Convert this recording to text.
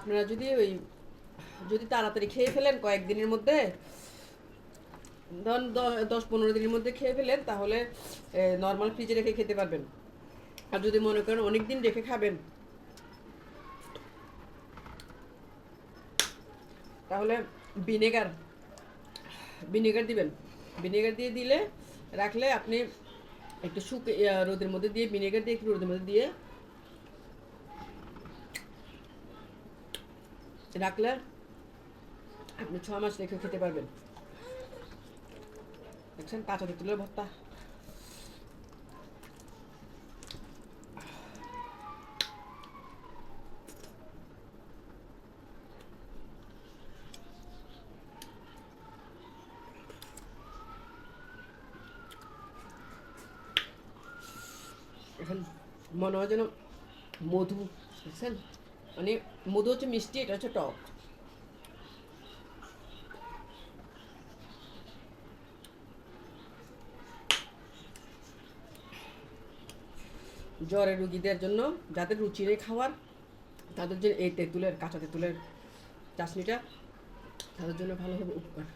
আপনারা যদি তাড়াতাড়ি খেয়ে ফেলেন কয়েকদিনের মধ্যে, ধরুন 10-15 দিনের মধ্যে খেয়ে ফেলেন, তাহলে নর্মাল ফ্রিজে রেখে খেতে পারবেন। আর যদি মনে করেন অনেক দিন রেখে খাবেন, তাহলে ভিনেগার ভিনেগার দিবেন। ভিনেগার দিলে রাখলে আপনি একটু রোদের মধ্যে দিয়ে, ভিনেগার দিয়ে একটু রোদের মধ্যে দিয়ে রাখলে আপনি 6 মাস রেখে খেতে পারবেন। দেখছেন, কাঁচা তেঁতুলের ভর্তা। এখন মনে হয় যেন মধু, দেখছেন, মানে মধু হচ্ছে মিষ্টি, এটা হচ্ছে টক। জ্বরের রুগীদের জন্য, যাদের রুচি নেই খাওয়ার, তাদের জন্য এই কাঁচা তেঁতুলের চাটনিটা তাদের জন্য ভালো হবে, উপকার।